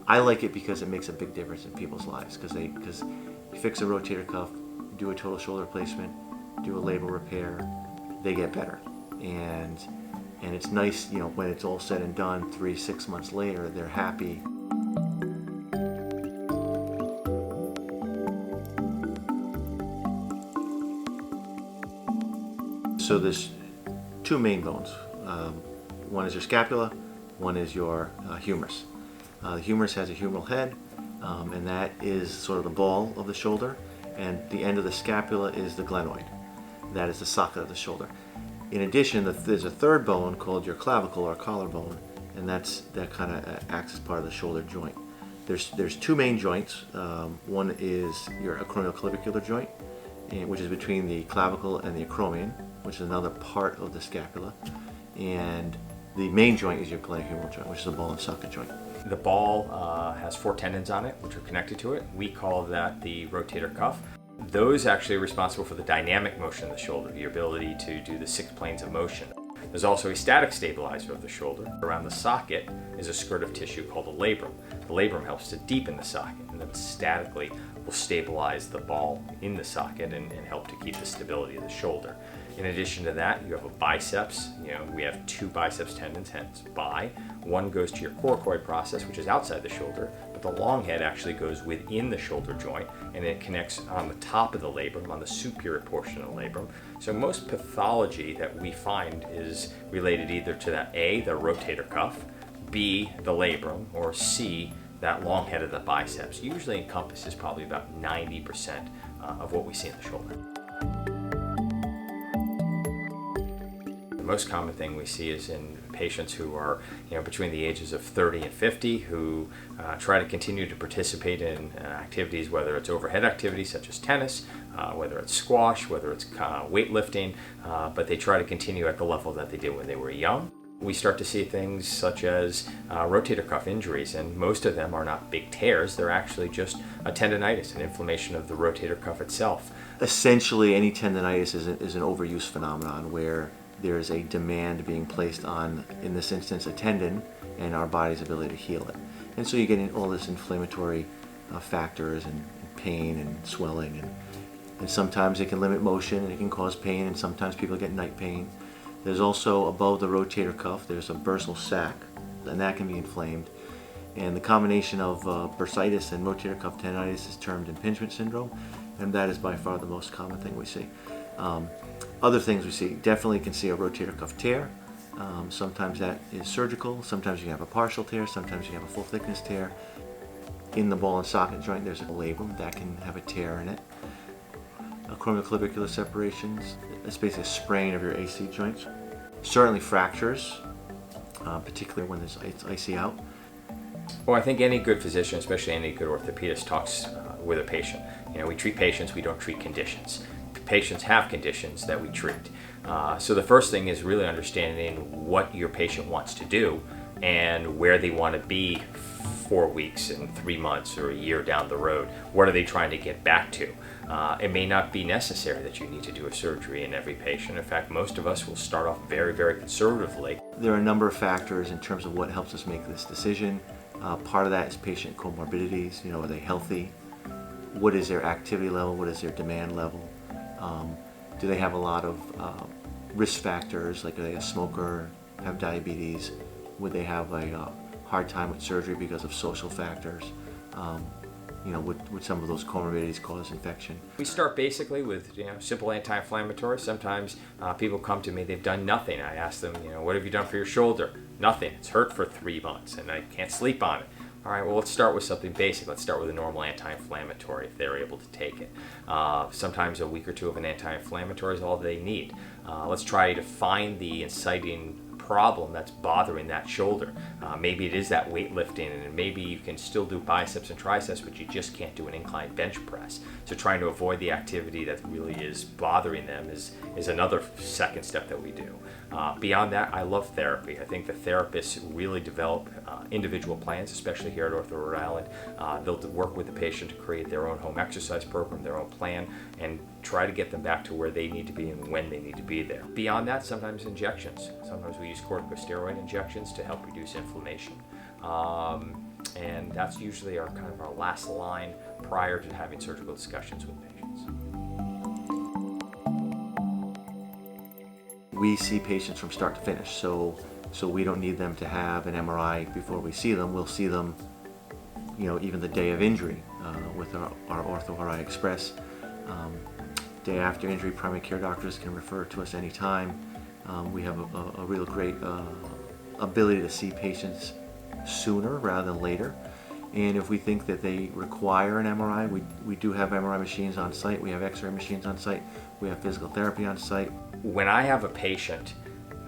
I like it because it makes a big difference in people's lives, because you fix a rotator cuff, do a total shoulder replacement, do a labral repair, they get better. And it's nice, you know, when it's all said and done, 3-6 months later, they're happy. So there's two main bones. One is your scapula, one is your humerus. The humerus has a humeral head, and that is sort of the ball of the shoulder, and the end of the scapula is the glenoid. That is the socket of the shoulder. In addition, there's a third bone called your clavicle or collarbone, and that kind of acts as part of the shoulder joint. There's two main joints. One is your acromioclavicular joint, which is between the clavicle and the acromion, which is another part of the scapula. And the main joint is your glenohumeral joint, which is a ball and socket joint. The ball has 4 tendons on it, which are connected to it. We call that the rotator cuff. Those actually are responsible for the dynamic motion of the shoulder, the ability to do the 6 planes of motion. There's also a static stabilizer of the shoulder. Around the socket is a skirt of tissue called a labrum. The labrum helps to deepen the socket, and then statically will stabilize the ball in the socket and help to keep the stability of the shoulder. In addition to that, you have a biceps. You know, we have 2 biceps tendons, hence bi. One goes to your coracoid process, which is outside the shoulder, but the long head actually goes within the shoulder joint, and it connects on the top of the labrum, on the superior portion of the labrum. So most pathology that we find is related either to that A, the rotator cuff, B, the labrum, or C, that long head of the biceps. Usually encompasses probably about 90% of what we see in the shoulder. The most common thing we see is in patients who are, you know, between the ages of 30 and 50 who try to continue to participate in activities, whether it's overhead activities such as tennis, whether it's squash, whether it's weightlifting, but they try to continue at the level that they did when they were young. We start to see things such as rotator cuff injuries, and most of them are not big tears. They're actually just a tendonitis, an inflammation of the rotator cuff itself. Essentially, any tendonitis is an overuse phenomenon where there's a demand being placed on, in this instance, a tendon and our body's ability to heal it. And so you get in all this inflammatory factors and pain and swelling, and sometimes it can limit motion and it can cause pain, and sometimes people get night pain. There's also above the rotator cuff, there's a bursal sac, and that can be inflamed. And the combination of bursitis and rotator cuff tendonitis is termed impingement syndrome, and that is by far the most common thing we see. Other things we see, definitely can see a rotator cuff tear. Sometimes that is surgical, sometimes you can have a partial tear, sometimes you can have a full thickness tear. In the ball and socket joint, there's a labrum that can have a tear in it. Acromioclavicular separations, it's basically a sprain of your AC joints. Certainly fractures, particularly when there's icy out. Well, I think any good physician, especially any good orthopedist, talks with a patient. You know, we treat patients, we don't treat conditions. Patients have conditions that we treat. So the first thing is really understanding what your patient wants to do and where they want to be 4 weeks and 3 months or a year down the road. What are they trying to get back to? It may not be necessary that you need to do a surgery in every patient. In fact, most of us will start off very, very conservatively. There are a number of factors in terms of what helps us make this decision. Part of that is patient comorbidities. You know, are they healthy? What is their activity level? What is their demand level? Do they have a lot of risk factors, like are they a smoker, have diabetes? Would they have a hard time with surgery because of social factors? You know, would some of those comorbidities cause infection? We start basically with, you know, simple anti-inflammatory. Sometimes people come to me, they've done nothing. I ask them, you know, what have you done for your shoulder? Nothing. It's hurt for 3 months and I can't sleep on it. All right, well, let's start with something basic. Let's start with a normal anti-inflammatory if they're able to take it. Sometimes a week or 2 of an anti-inflammatory is all they need. Let's try to find the inciting problem that's bothering that shoulder. Maybe it is that weightlifting, and maybe you can still do biceps and triceps, but you just can't do an incline bench press. So trying to avoid the activity that really is bothering them is another second step that we do. Beyond that, I love therapy. I think the therapists really develop individual plans, especially here at Ortho Rhode Island. They'll work with the patient to create their own home exercise program, their own plan, and try to get them back to where they need to be and when they need to be there. Beyond that, sometimes injections. Sometimes we use corticosteroid injections to help reduce inflammation. And that's usually our kind of our last line prior to having surgical discussions with patients. We see patients from start to finish, so we don't need them to have an MRI before we see them. We'll see them, even the day of injury with our Ortho Rhode Express. Day after injury, primary care doctors can refer to us anytime. We have a real great ability to see patients sooner rather than later. And if we think that they require an MRI, we do have MRI machines on site. We have X-ray machines on site. We have physical therapy on site. When I have a patient,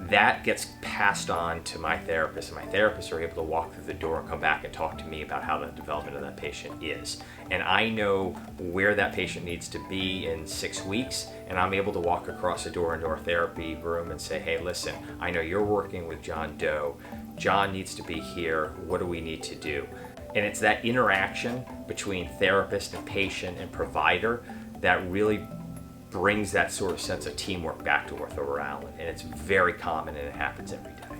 that gets passed on to my therapist, and my therapists are able to walk through the door and come back and talk to me about how the development of that patient is. And I know where that patient needs to be in 6 weeks, and I'm able to walk across the door into our therapy room and say, hey, listen, I know you're working with John Doe. John needs to be here. What do we need to do? And it's that interaction between therapist and patient and provider that really brings that sort of sense of teamwork back to Ortho Rhode, and it's very common and it happens every day.